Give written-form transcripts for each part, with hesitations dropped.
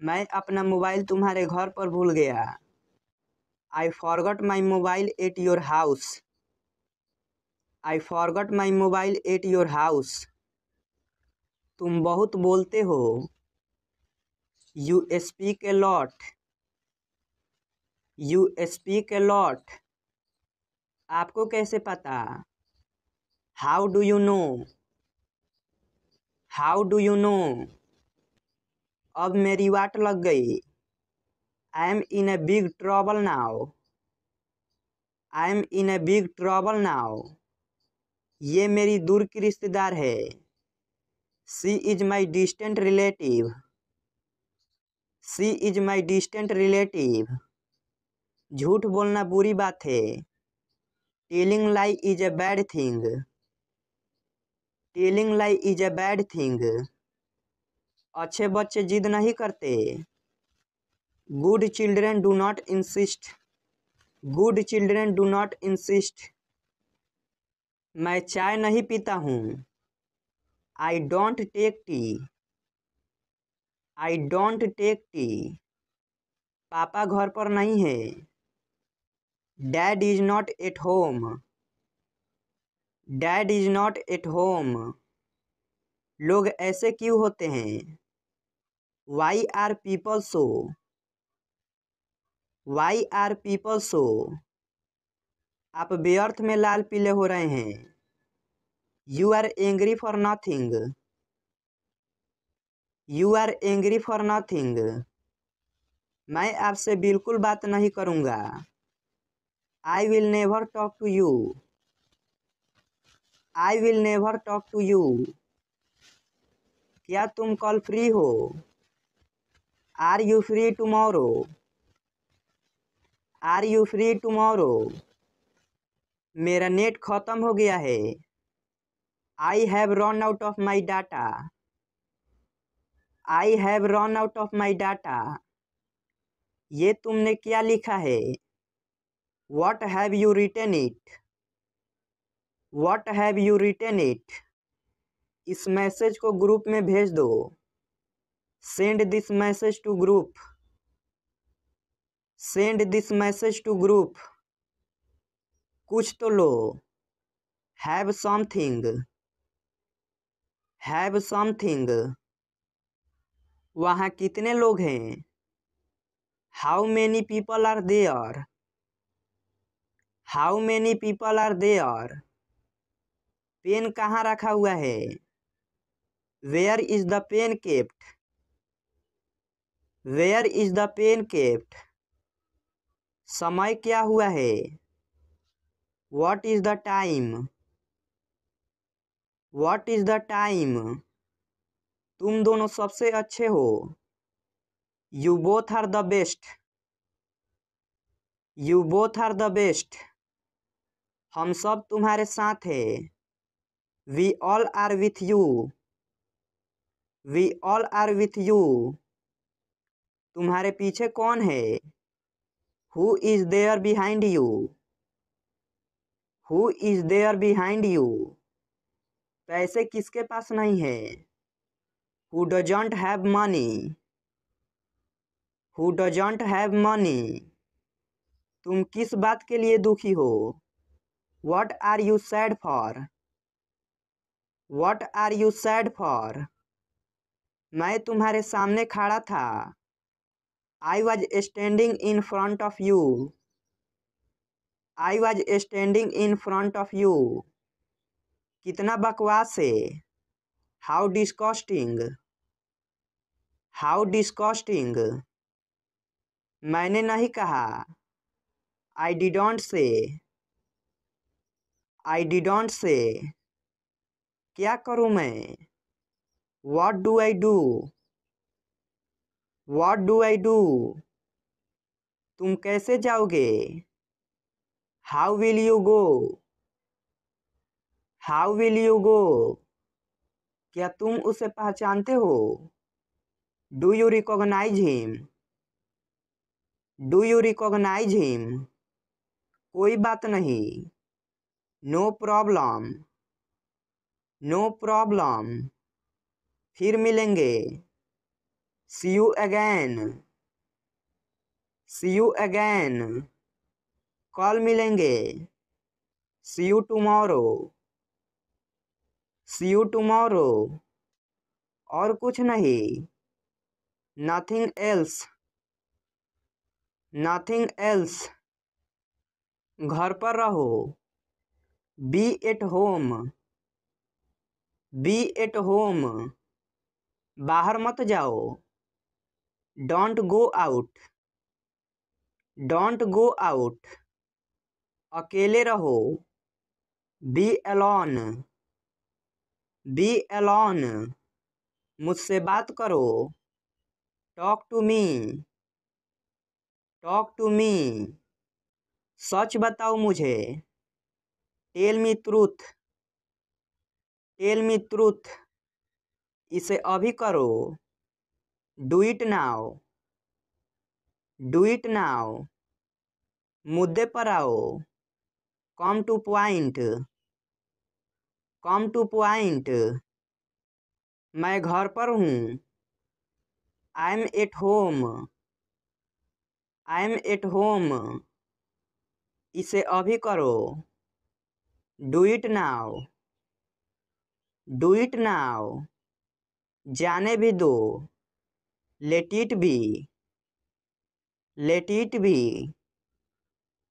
मैं अपना मोबाइल तुम्हारे घर पर भूल गया। I forgot my mobile at your house. I forgot my mobile at your house. तुम बहुत बोलते हो। You speak a lot. You speak a lot. आपको कैसे पता? How do you know? How do you know? अब मेरी वाट लग गई। I am in a big trouble now. I M in a big trouble now. ये मेरी दूर की रिश्तेदार है। She is my distant relative. She is my distant relative. झूठ बोलना बुरी बात है। Telling lie is a bad thing. Telling lie is a bad thing. अच्छे बच्चे जिद नहीं करते। Good children do not insist. Good children do not insist. मैं चाय नहीं पीता हूँ। I don't take tea. I don't take tea. पापा घर पर नहीं है। Dad is not at home. Dad is not at home. लोग ऐसे क्यों होते हैं? Why are people so? Why are people so? आप व्यर्थ में लाल पीले हो रहे हैं। You are angry for nothing. You are angry for nothing. मैं आपसे बिल्कुल बात नहीं करूँगा। I will never talk to you. I will never talk to you. क्या तुम कल फ्री हो? Are you free tomorrow? Are you free tomorrow? मेरा नेट खत्म हो गया है। I have run out of my data. I have run out of my data. ये तुमने क्या लिखा है? What have you written it? What have you written it? इस मैसेज को ग्रुप में भेज दो। Send this message to group. Send this message to group. कुछ तो लो। Have something. Have something. वहाँ कितने लोग हैं? How many people are there? How many people are there? Pen कहाँ रखा हुआ है? Where is the pen kept? Where is the pen kept? समय क्या हुआ है? What is the time? What is the time? तुम दोनों सबसे अच्छे हो। You both are the best. You both are the best. हम सब तुम्हारे साथ हैं। We all are with you. We all are with you. तुम्हारे पीछे कौन है? Who is there behind you? Who is there behind you? पैसे किसके पास नहीं है? Who doesn't have money? Who doesn't have money? तुम किस बात के लिए दुखी हो? What are you sad for? What are you sad for? मैं तुम्हारे सामने खड़ा था। I was standing in front of you. I was standing in front of you. कितना बकवास है। How disgusting. How disgusting. मैंने नहीं कहा। आई डिडोंट से। आई डिडोंट से। क्या करूँ मैं? What do I do? What do I do? तुम कैसे जाओगे? How will you go? How will you go? क्या तुम उसे पहचानते हो? Do you recognize him? Do you recognize him? कोई बात नहीं। No problem. No problem. फिर मिलेंगे। See you again, see you again, कल मिलेंगे, see you tomorrow, see you tomorrow, और कुछ नहीं, नथिंग एल्स, नथिंग एल्स, घर पर रहो, be at home, be at home, बाहर मत जाओ, don't go out, don't go out, अकेले रहो, बी अलोन, बी अलोन, मुझसे बात करो, talk to me, talk to me, सच बताओ मुझे, tell me truth, tell me truth, इसे अभी करो, do it now, do it now, मुद्दे पर आओ, come to point, come to point, मैं घर पर हूँ, I am at home, I am at home, इसे अभी करो, do it now, do it now, जाने भी दो, let it be, let it be,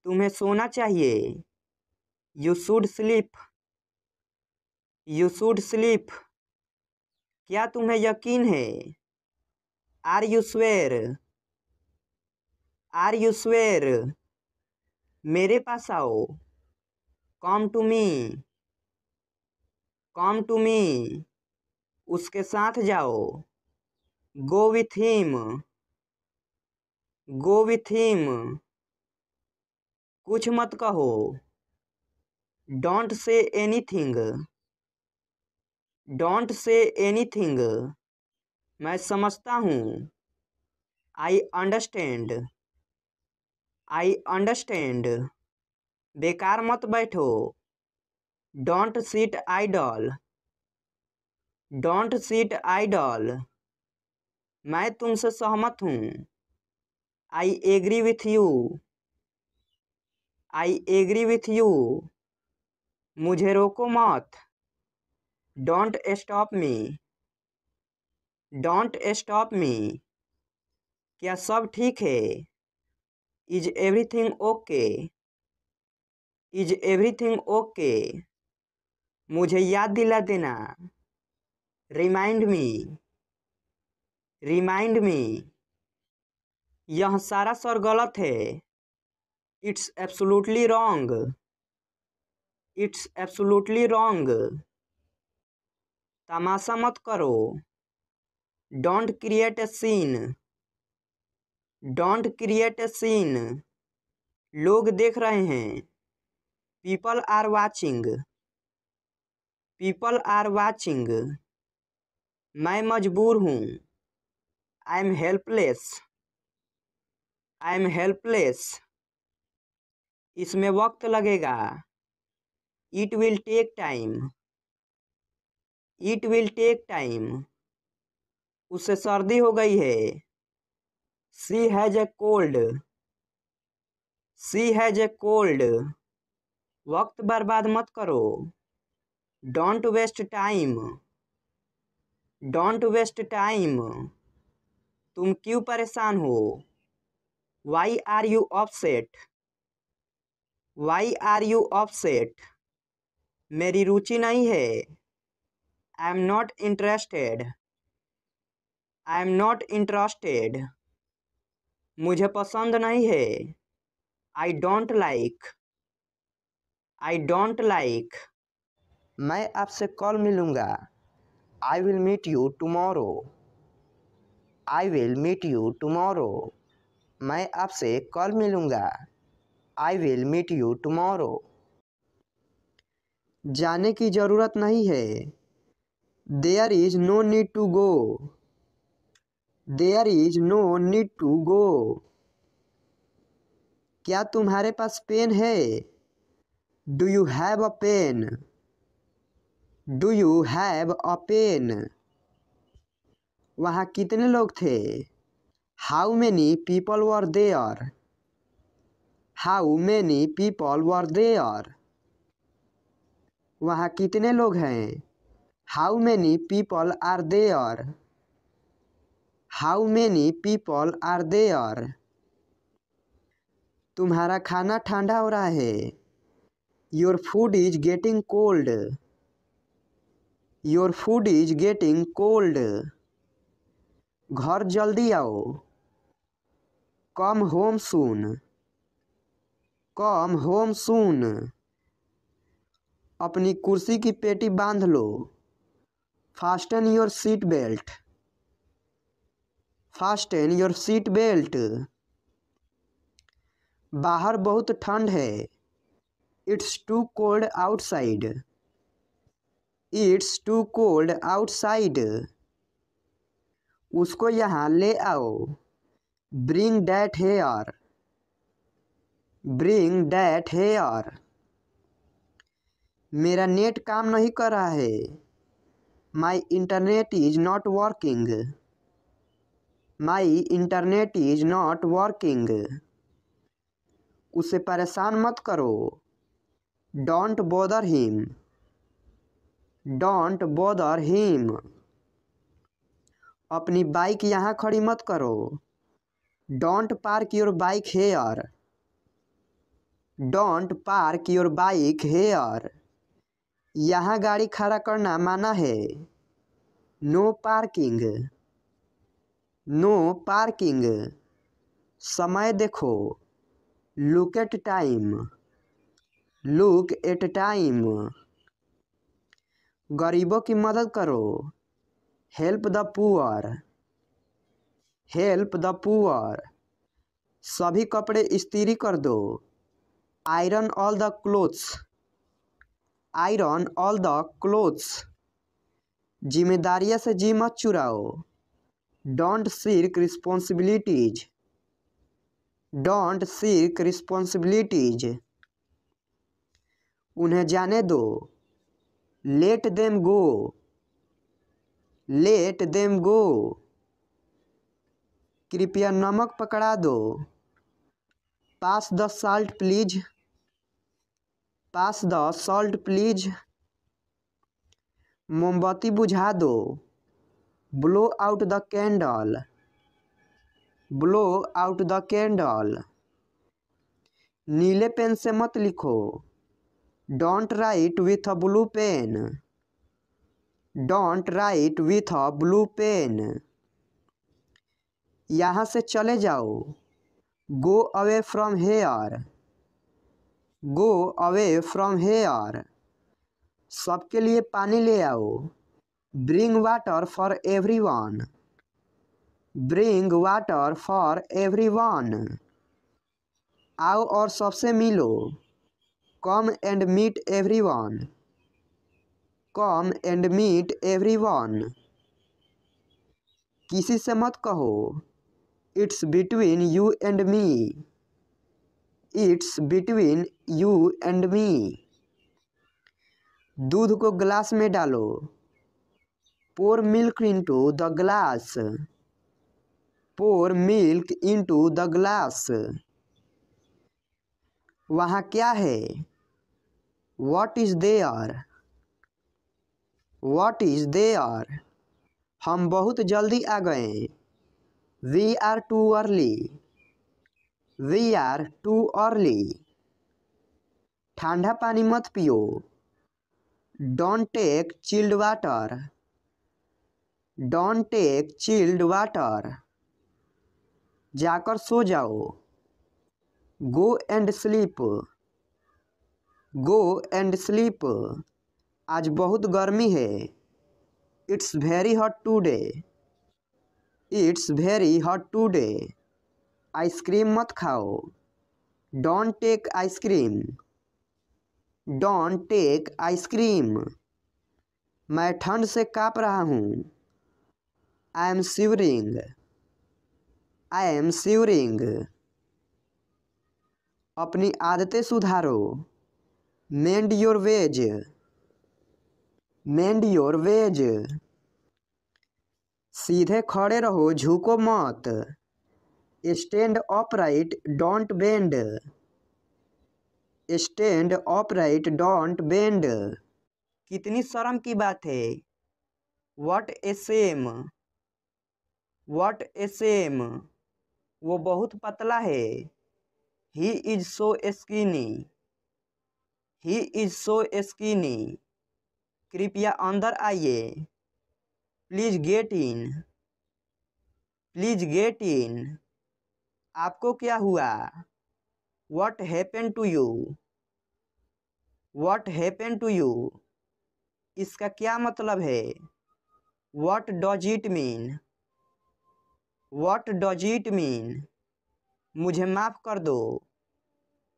तुम्हें सोना चाहिए, you should sleep, you should sleep, क्या तुम्हें यकीन है, are you swear, are you swear, मेरे पास आओ, come to me, come to मी, उसके साथ जाओ, go with him, go with him, कुछ मत कहो, don't say anything, don't say anything, मैं समझता हूँ, आई अंडरस्टैंड, आई अंडरस्टैंड, बेकार मत बैठो, don't sit idle, don't sit idle, मैं तुमसे सहमत हूँ, I agree with you, I agree with you, मुझे रोको मत, don't stop me, don't stop me, क्या सब ठीक है, is everything okay, is everything okay, मुझे याद दिला देना, रिमाइंड मी, रिमाइंड मी, यह सारा सर गलत है, it's absolutely wrong, it's absolutely wrong, तमाशा मत करो, don't create a scene, don't create a scene, लोग देख रहे हैं, people are watching, people are watching, मैं मजबूर हूँ, I am helpless, I am helpless, इसमें वक्त लगेगा, it will take time, it will take time, उसे सर्दी हो गई है, she has a cold, she has a cold, वक्त बर्बाद मत करो, don't waste time, don't waste time, तुम क्यों परेशान हो, why are you upset, why are you upset, मेरी रुचि नहीं है, I am not interested, I am not interested, मुझे पसंद नहीं है, I don't like, I don't like, मैं आपसे कल मिलूँगा, I will meet you tomorrow, I will meet you tomorrow, मैं आपसे कल मिलूँगा, I will meet you tomorrow, जाने की ज़रूरत नहीं है, there is no need to go, there is no need to go, क्या तुम्हारे पास पेन है, do you have a pen, do you have a pen, वहाँ कितने लोग थे? How many people were there? How many people were there? वहाँ कितने लोग हैं? How many people are there? How many people are there? तुम्हारा खाना ठंडा हो रहा है। Your food is getting cold. Your food is getting cold. घर जल्दी आओ। कम home soon. Come home soon. अपनी कुर्सी की पेटी बांध लो। Fasten your seat belt. Fasten your seat belt. बाहर बहुत ठंड है। It's too cold outside. It's too cold outside. उसको यहाँ ले आओ। Bring that here. Bring that here. मेरा नेट काम नहीं कर रहा है। My internet is not working. My internet is not working. उसे परेशान मत करो। Don't bother him. Don't bother him. अपनी बाइक यहाँ खड़ी मत करो। Don't park your bike here. Don't park your bike here. यहाँ गाड़ी खड़ा करना माना है। No parking. No parking. समय देखो। Look at time. Look at time. गरीबों की मदद करो। Help the poor. Help the poor. सभी कपड़े इस्त्री कर दो। Iron all the clothes. Iron all the clothes. जिम्मेदारियां से जी मत चुराओ। Don't shirk responsibilities. Don't shirk responsibilities. उन्हें जाने दो। Late them go. Let them go. कृपया नमक पकड़ा दो। Pass the salt please. Pass the salt please. मोमबत्ती बुझा दो। Blow out the candle. Blow out the candle. नीले पेन से मत लिखो। Don't write with a blue pen. Don't write with a blue pen. यहाँ से चले जाओ। Go away from here. Go away from here. सबके लिए पानी ले आओ। Bring water for everyone. Bring water for everyone. आओ और सबसे मिलो। Come and meet everyone. Come and meet everyone. किसी से मत कहो। It's between you and me. It's between you and me. दूध को ग्लास में डालो। Pour milk into the glass. Pour milk into the glass. वहाँ क्या है? What is there? What is there? हम बहुत जल्दी आ गए। We are too early. We are too early. ठंडा पानी मत पियो। Don't take chilled water. Don't take chilled water. जाकर सो जाओ। Go and sleep. Go and sleep. आज बहुत गर्मी है। It's very hot today. It's very hot today. Ice cream मत खाओ। Don't take ice cream. Don't take ice cream. मैं ठंड से काँप रहा हूँ। I am shivering. I am shivering. अपनी आदतें सुधारो। Mend your ways. Mend your ways. सीधे खड़े रहो, झुको मत। Stand upright, don't bend. Stand upright, don't bend. कितनी शर्म की बात है। What a shame. What a shame. वो बहुत पतला है। He is so skinny. He is so skinny. कृपया अंदर आइए। Please get in. Please get in. आपको क्या हुआ। What happened to you. What happened to you. इसका क्या मतलब है। What does it mean. What does it mean. मुझे माफ़ कर दो।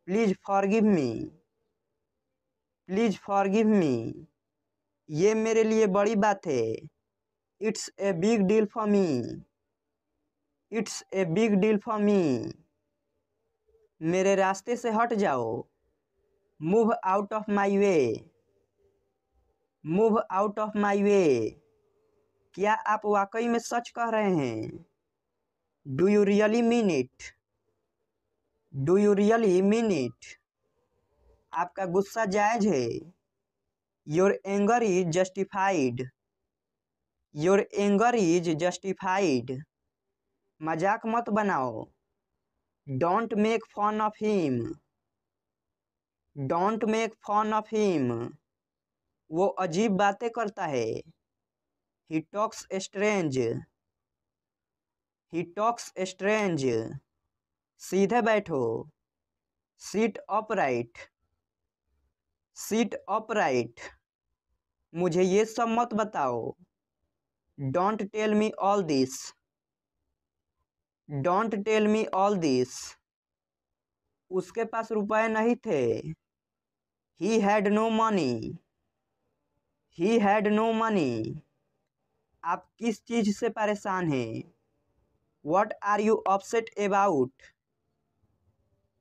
Please forgive me. Please forgive me. ये मेरे लिए बड़ी बात है। It's a big deal for me. It's a big deal for me. मेरे रास्ते से हट जाओ। Move out of my way. Move out of my way. क्या आप वाकई में सच कह रहे हैं। Do you really mean it. Do you really mean it. आपका गुस्सा जायज है। Your anger is justified. Your anger is justified. मजाक मत बनाओ। Don't make fun of him. Don't make fun of him. वो अजीब बातें करता है। He talks strange. He talks strange. सीधे बैठो। Sit upright. Sit upright. मुझे ये सब मत बताओ। Don't tell me all this. Don't tell me all this. उसके पास रुपए नहीं थे। He had no money. He had no money. आप किस चीज से परेशान हैं। What are you upset about.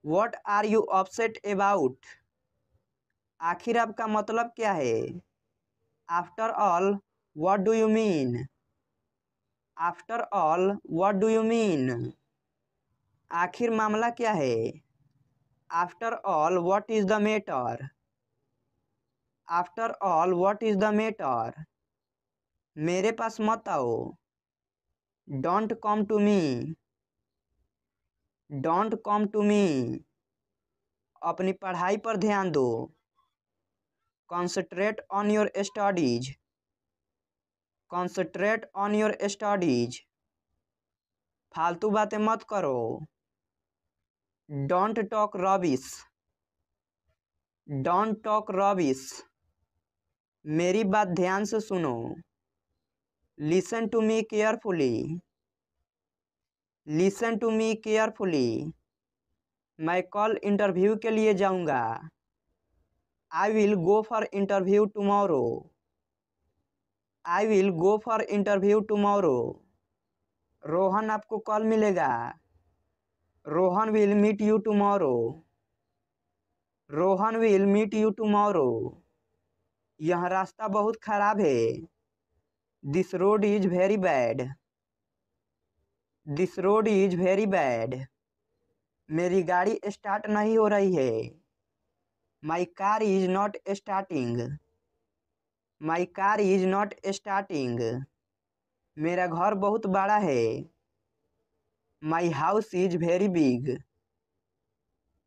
What are you upset about. आखिर आपका मतलब क्या है। After all what do you mean. After all what do you mean. आखिर मामला क्या है। After all what is the matter. After all what is the matter. मेरे पास मत आओ। Don't come to me. Don't come to me. अपनी पढ़ाई पर ध्यान दो। Concentrate on your studies. Concentrate on your studies. फालतू बातें मत करो। Don't talk rubbish. Don't talk rubbish. मेरी बात ध्यान से सुनो। Listen to me carefully. Listen to me carefully. मैं कल इंटरव्यू के लिए जाऊंगा। I will go for interview tomorrow. I will go for interview tomorrow. Rohan आपको कल मिलेगा। Rohan will meet you tomorrow. Rohan will meet you tomorrow. यह रास्ता बहुत खराब है। This road is very bad. This road is very bad. मेरी गाड़ी स्टार्ट नहीं हो रही है। My car is not starting. My car is not starting. मेरा घर बहुत बड़ा है। My house is very big.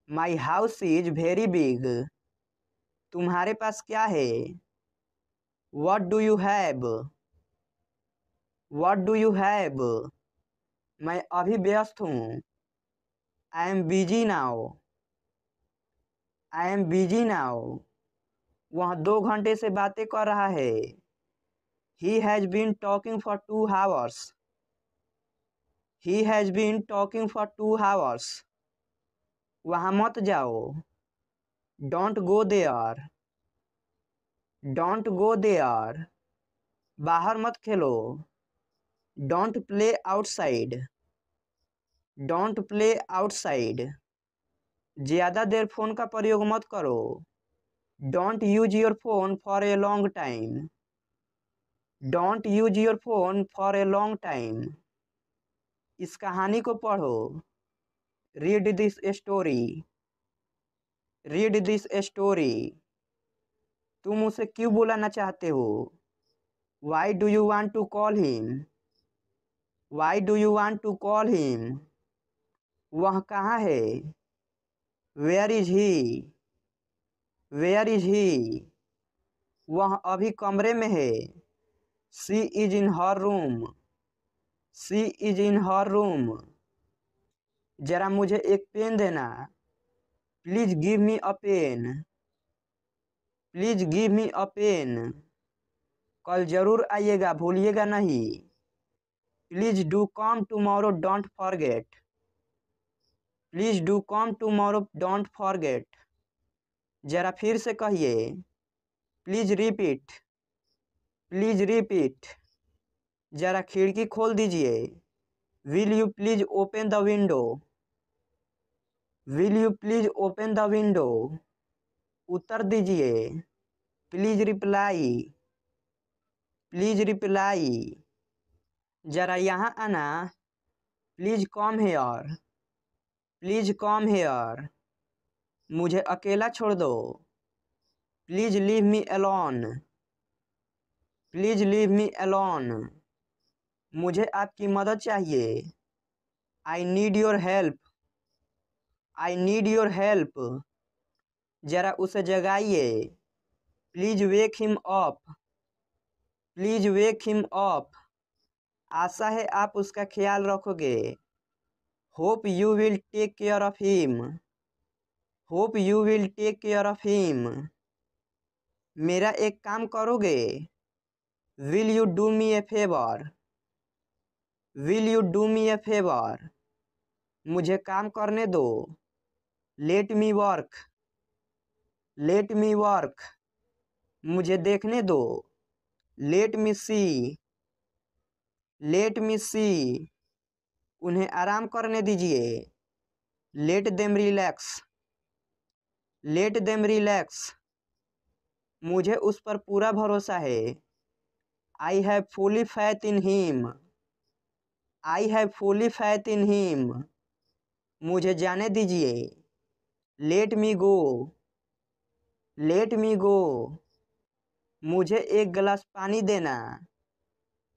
My house is very big. तुम्हारे पास क्या है। What do you have. What do you have. मैं अभी व्यस्त हूँ। I am busy now. I am busy now. वह 2 घंटे से बातें कर रहा है। He has been talking for 2 hours। He has been talking for 2 hours। वहाँ मत जाओ। Don't go there. Don't go there. बाहर मत खेलो। Don't play outside. Don't play outside. ज़्यादा देर फ़ोन का प्रयोग मत करो। Don't use your phone for a long time. Don't use your phone for a long time. इस कहानी को पढ़ो। Read this story. Read this story. तुम उसे क्यों बुलाना चाहते हो? Why do you want to call him? Why do you want to call him? वह कहाँ है? Where is he? Where is he? वह अभी कमरे में है। She is in her room. She is in her room. जरा मुझे एक पेन देना। Please give me a pen. Please give me a pen. कल जरूर आइएगा, भूलिएगा नहीं। Please do come tomorrow, don't forget. Please do come tomorrow, don't forget. जरा फिर से कहिए। Please repeat. Please repeat. जरा खिड़की खोल दीजिए। Will you please open the window? Will you please open the window? उत्तर दीजिए। Please reply. Please reply. जरा यहाँ आना। Please come here. Please come here. मुझे अकेला छोड़ दो। Please leave me alone. Please leave me alone. मुझे आपकी मदद चाहिए। I need your help. I need your help. जरा उसे जगाइए। Please wake him up. Please wake him up. आशा है आप उसका ख्याल रखोगे। Hope you will take care of him. Hope you will take care of him. मेरा एक काम करोगे? Will you do me a favour? Will you do me a favour? मुझे काम करने दो। Let me work. Let me work. मुझे देखने दो। Let me see. Let me see. उन्हें आराम करने दीजिए। Let them relax. Let them relax. मुझे उस पर पूरा भरोसा है। I have fully faith in him. I have fully faith in him. मुझे जाने दीजिए। Let me go. Let me गो। मुझे एक गिलास पानी देना।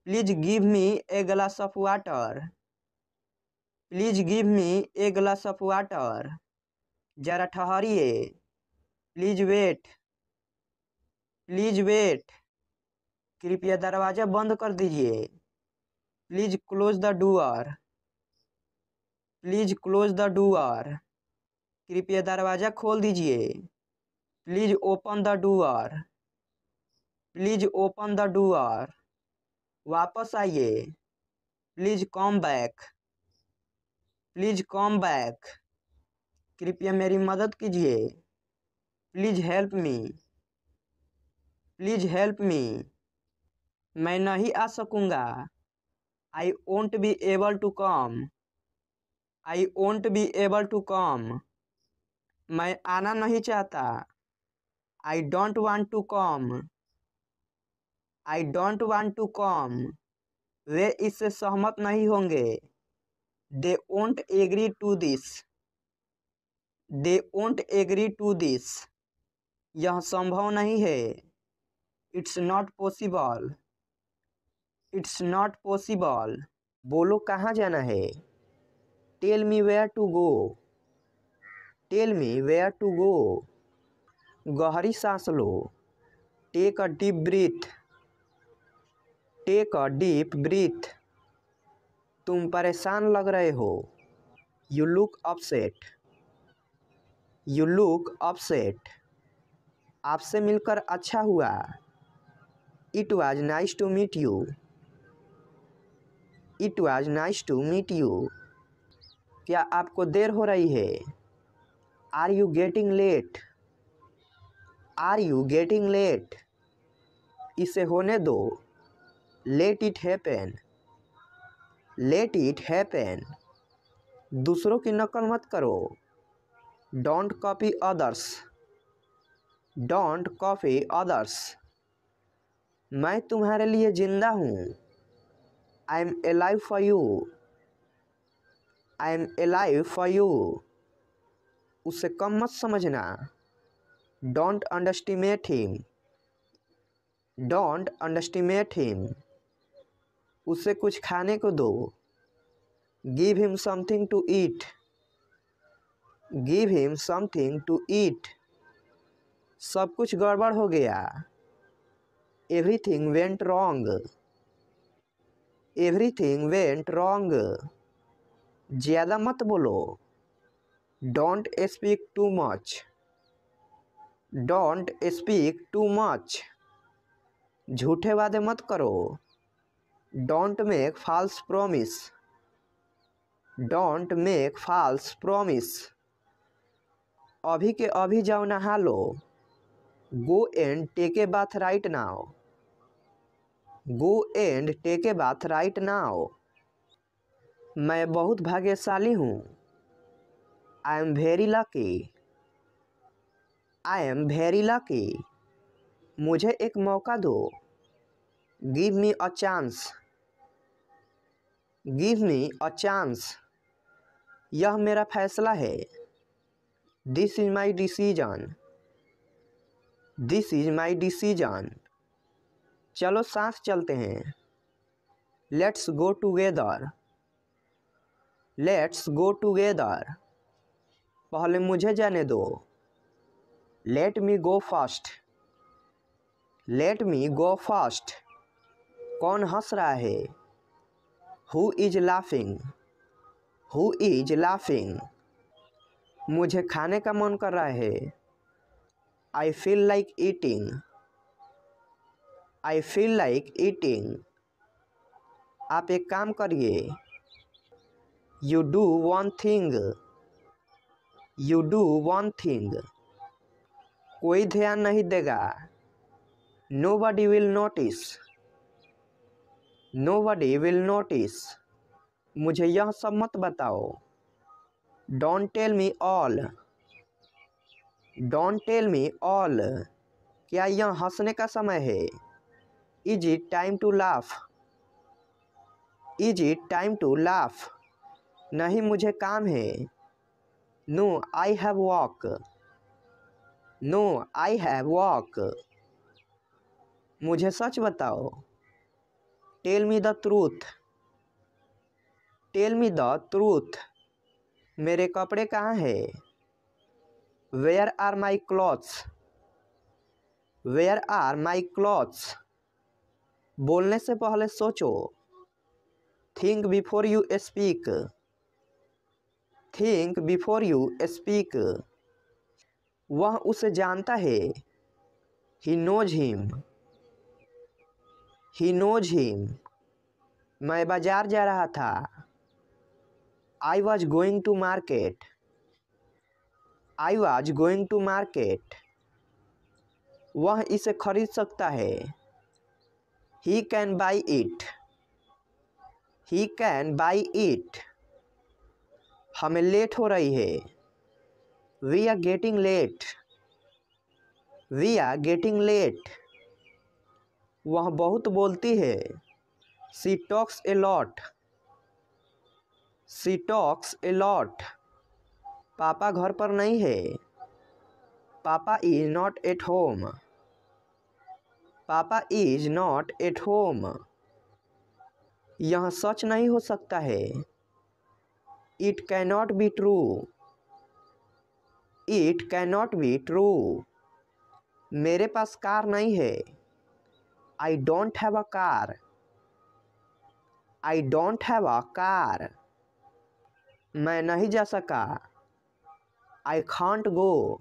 Please give me a glass of water. Please give me a glass of water. जरा ठहरिए। Please wait. Please wait. कृपया दरवाज़ा बंद कर दीजिए। Please close the door. Please close the door. कृपया दरवाज़ा खोल दीजिए। Please open the door. Please open the door. वापस आइए। Please come back. Please come back. कृपया मेरी मदद कीजिए। Please help me. Please help me. मैं नहीं आ सकूँगा। I won't be able to come. I won't be able to come. मैं आना नहीं चाहता। I don't want to come. I don't want to come. वे इससे सहमत नहीं होंगे। They won't agree to this. They won't agree to this. यह संभव नहीं है। It's not possible. It's not possible. बोलो कहाँ जाना है? Tell me where to go. Tell me where to go. गहरी सांस लो। Take a deep breath. Take a deep breath. तुम परेशान लग रहे हो। You look upset. You look upset. आपसे मिलकर अच्छा हुआ। It was nice to meet you. It was nice to meet you. क्या आपको देर हो रही है? Are you getting late? Are you getting late? इसे होने दो। Let it happen. Let it happen. दूसरों की नकल मत करो। Don't copy others. Don't copy others. मैं तुम्हारे लिए जिंदा हूँ। I am alive for you. I am alive for you. उसे कम मत समझना। Don't underestimate him. Don't underestimate him. उसे कुछ खाने को दो। Give him something to eat. Give him something to eat. सब कुछ गड़बड़ हो गया। Everything went wrong. Everything went wrong. ज़्यादा मत बोलो। Don't speak too much. Don't speak too much. झूठे वादे मत करो। Don't make false promise. Don't make false promise. अभी के अभी जाओ नहा लो। Go and take a bath right now. Go and take a bath right now. मैं बहुत भाग्यशाली हूँ। I am very lucky. I am very lucky. मुझे एक मौका दो। Give me a chance. Give me a chance. यह मेरा फैसला है। This is my decision. This is my decision. चलो साथ चलते हैं। Let's go together. Let's go together. पहले मुझे जाने दो। Let me go first. Let me go first. कौन हंस रहा है? Who is laughing? Who is laughing? मुझे खाने का मन कर रहा है। I feel like eating. I feel like eating. आप एक काम करिए। You do one thing. You do one thing. कोई ध्यान नहीं देगा। Nobody will notice. Nobody will notice. मुझे यह सब मत बताओ। Don't tell me all. Don't tell me all. क्या यह हंसने का समय है? Is it time to laugh? Is it time to laugh? नहीं, मुझे काम है। No I have work. No I have work. मुझे सच बताओ। Tell me the truth. Tell me the truth. मेरे कपड़े कहाँ हैं? Where are my clothes? Where are my clothes? बोलने से पहले सोचो। Think before you speak. Think before you speak. वह उसे जानता है। ही knows him. He knows him. मैं बाजार जा रहा था। I was going to market. I was going to market. वह इसे खरीद सकता है। He can buy it. He can buy it. हमें लेट हो रही है। We are getting late. We are getting late. वह बहुत बोलती है। She talks a lot. She talks a lot. Papa घर पर नहीं है। Papa is not at home. Papa is not at home. यह सच नहीं हो सकता है। It cannot be true. It cannot be true. मेरे पास कार नहीं है। I don't have a car. I don't have a car. मैं नहीं जा सका। I can't go.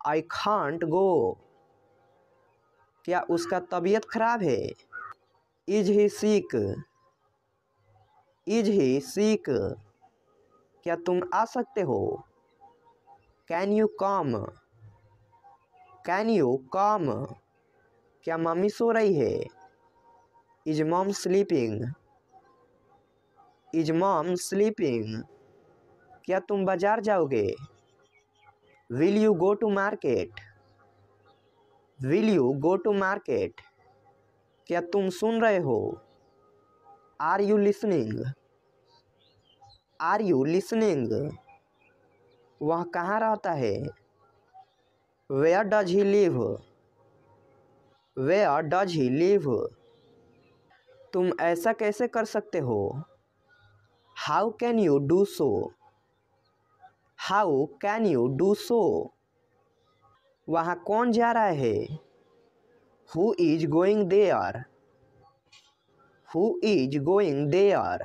I can't go. क्या उसका तबीयत खराब है? Is he sick? Is he sick? क्या तुम आ सकते हो? Can you come? Can you come? क्या मम्मी सो रही है? Is mom sleeping? Is mom sleeping? क्या तुम बाजार जाओगे? Will you go to market? Will you go to market? क्या तुम सुन रहे हो? Are you listening? Are you listening? वह कहाँ रहता है? Where does he live? Where does he live? तुम ऐसा कैसे कर सकते हो? How can you do so? How can you do so? वहाँ कौन जा रहा है? Who is going there? Who is going there?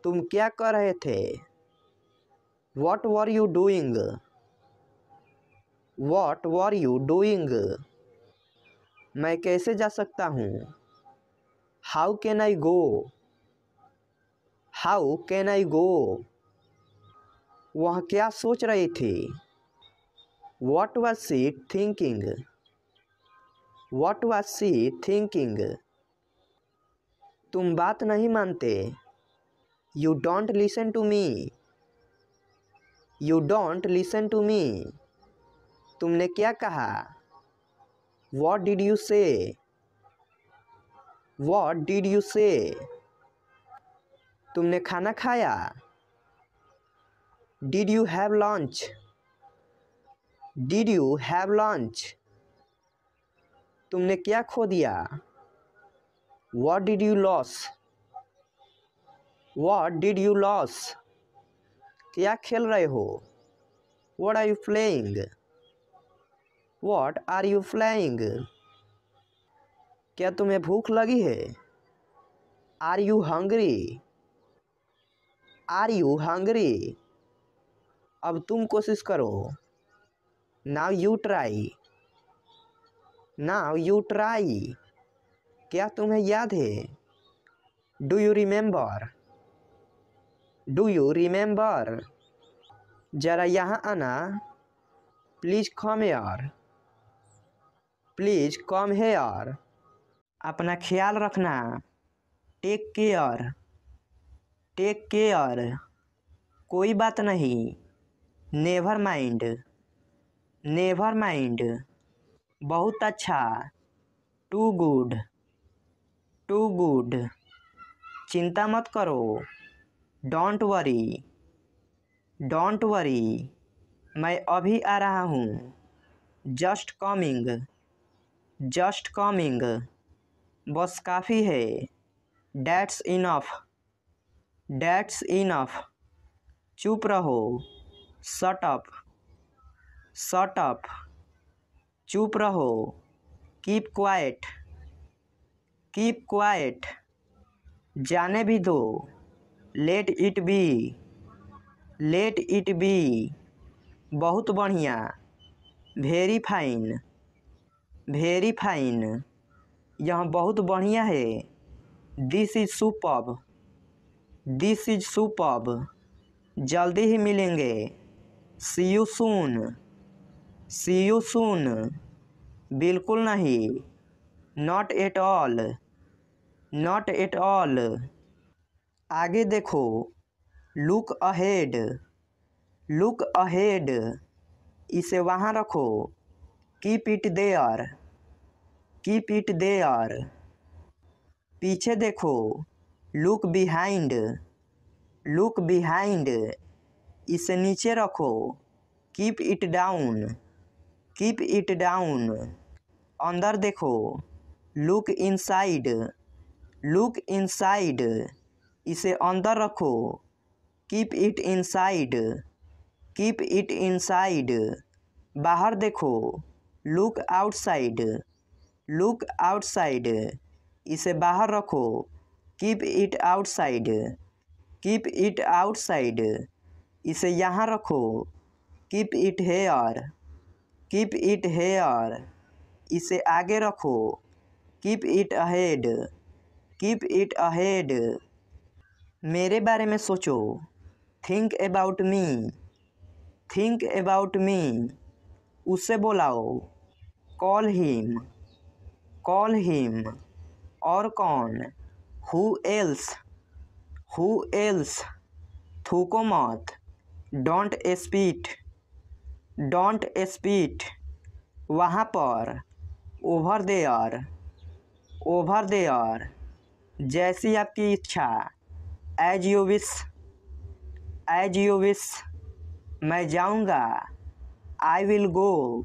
तुम क्या कर रहे थे? What were you doing? What were you doing? मैं कैसे जा सकता हूँ? How can I go? How can I go? वह क्या सोच रही थी? What was she thinking? What was she thinking? तुम बात नहीं मानते? You don't listen to me. You don't listen to me. तुमने क्या कहा? What did you say? What did you say? तुमने खाना खाया? Did you have lunch? Did you have lunch? तुमने क्या खो दिया? What did you lose? What did you lose? क्या खेल रहे हो? What are you playing? What are you playing? क्या तुम्हें भूख लगी है? Are you hungry? Are you hungry? अब तुम कोशिश करो. Now you try. Now you try. क्या तुम्हें याद है? Do you remember? Do you remember? जरा यहाँ आना. Please come here. Please come here. अपना ख्याल रखना. Take care. Take care. कोई बात नहीं. Never mind. Never mind. बहुत अच्छा. Too good. Too good. चिंता मत करो. Don't worry. Don't worry. मैं अभी आ रहा हूँ. Just coming. Just coming. बस काफ़ी है. That's enough. That's enough. चुप रहो. Shut up. Shut up. चुप रहो. Keep quiet. Keep quiet. जाने भी दो. Let it be. Let it be. बहुत बढ़िया. Very fine. Very fine. यह बहुत बढ़िया है. This is superb. This is superb. जल्दी ही मिलेंगे. See you soon. See you soon. बिल्कुल नहीं. Not at all. Not at all. आगे देखो. Look ahead. Look ahead. इसे वहाँ रखो. Keep it there. Keep it there. पीछे देखो. Look behind. Look behind. इसे नीचे रखो. Keep it down. Keep it down. अंदर देखो. Look inside. Look inside. इसे अंदर रखो. Keep it inside. Keep it inside. बाहर देखो. Look outside. Look outside. इसे बाहर रखो. Keep it outside. Keep it outside. इसे यहाँ रखो. Keep it here. Keep it here. इसे आगे रखो. Keep it ahead. Keep it ahead. मेरे बारे में सोचो. Think about me. Think about me. उससे बुलाओ. Call him. Call him. और कौन? Who else? Who else? थूको मत. Don't spit. Don't spit. वहाँ पर. Over there. ओवर देयर, जैसी आपकी इच्छा। As you wish, as you wish, मैं जाऊँगा। आई विल गो,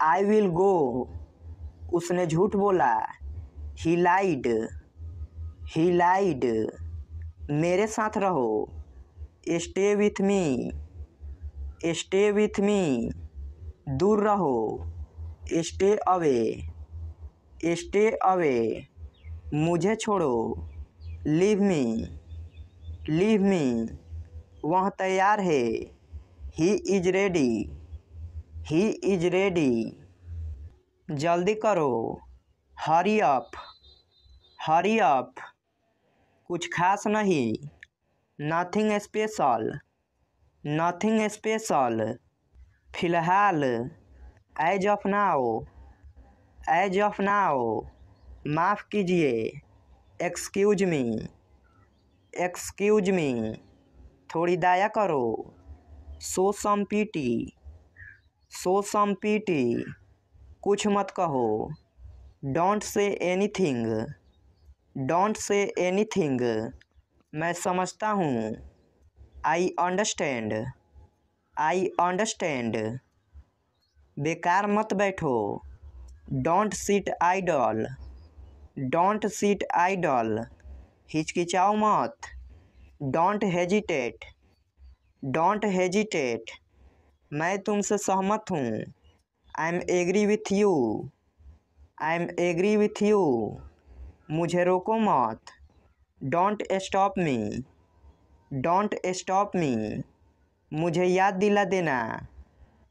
आई विल गो, उसने झूठ बोला। ही लाइड, ही लाइड, मेरे साथ रहो। Stay with me, stay with me, दूर रहो। स्टे अवे, स्टे अवे, मुझे छोड़ो। लीव मी, लीव मी, वह तैयार है। He is ready, he is ready, जल्दी करो। हरी अप, हरी अप, कुछ खास नहीं। नथिंग स्पेशल, नथिंग स्पेशल, फिलहाल। As of now, as of now, माफ़ कीजिए। एक्सक्यूज मी, एक्सक्यूज मी, थोड़ी दया करो। सो सम पीटी, सो सम पीटी, कुछ मत कहो। Don't say anything, don't say anything, मैं समझता हूँ। आई अंडरस्टैंड, आई अंडरस्टैंड, बेकार मत बैठो। Don't sit idle, don't sit idle, हिचकिचाओ मत। डोंट हेजिटेट, डोंट हेजिटेट, मैं तुमसे सहमत हूँ। I am agree with you, I am agree with you, मुझे रोको मत। Don't stop me, don't stop me, मुझे याद दिला देना।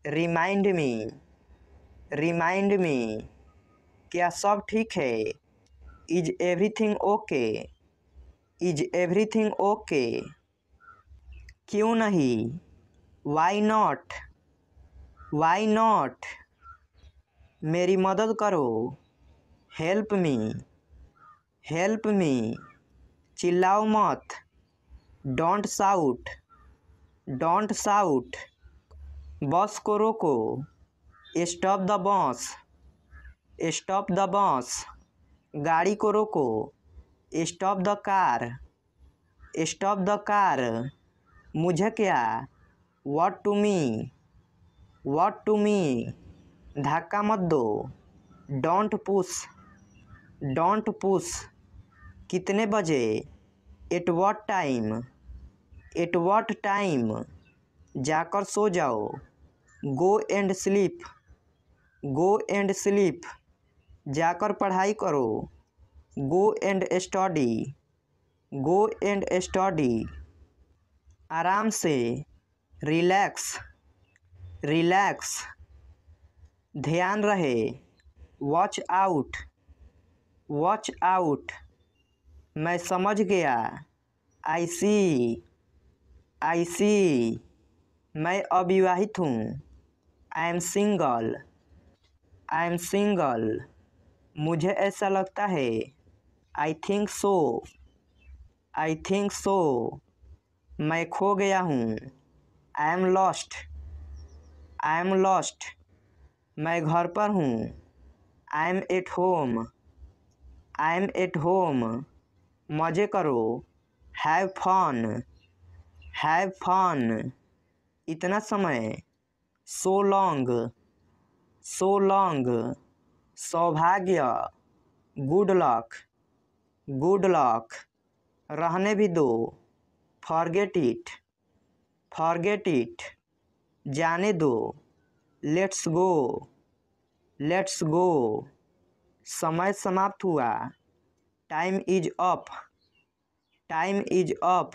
रिमाइंड मी, रिमाइंड मी, क्या सब ठीक है। Is everything okay, is everything okay, क्यों नहीं। वाई नॉट, वाई नॉट, मेरी मदद करो। हेल्प मी, हेल्प मी, चिल्लाओ मत। Don't shout, don't shout, bus को रोको। Stop the bus, stop the bus, गाड़ी को रोको। Stop the car, stop the car, मुझे क्या। What to me, what to me, धक्का मत दो। डोंट पुश, डोंट पुश, कितने बजे। At what time, at what time, जाकर सो जाओ। Go and sleep, go and sleep, जाकर पढ़ाई करो। Go and study, go and study, आराम से। रिलैक्स, रिलैक्स, ध्यान रहे। वॉच आउट, वॉच आउट, मैं समझ गया। आई सी, आई सी, मैं अविवाहित हूँ। I am single, I am single, मुझे ऐसा लगता है। I think so, I think so, मैं खो गया हूँ। I am lost, I am lost, मैं घर पर हूँ। I am at home, I am at home, मज़े करो। हैव फन, हैव फन, इतना समय। सो लॉन्ग, सो लॉन्ग, सौभाग्य। गुड लक, गुड लक, रहने भी दो। फॉरगेट इट, फॉरगेट इट, जाने दो। लेट्स गो, लेट्स गो, समय समाप्त हुआ। Time is up, time is up,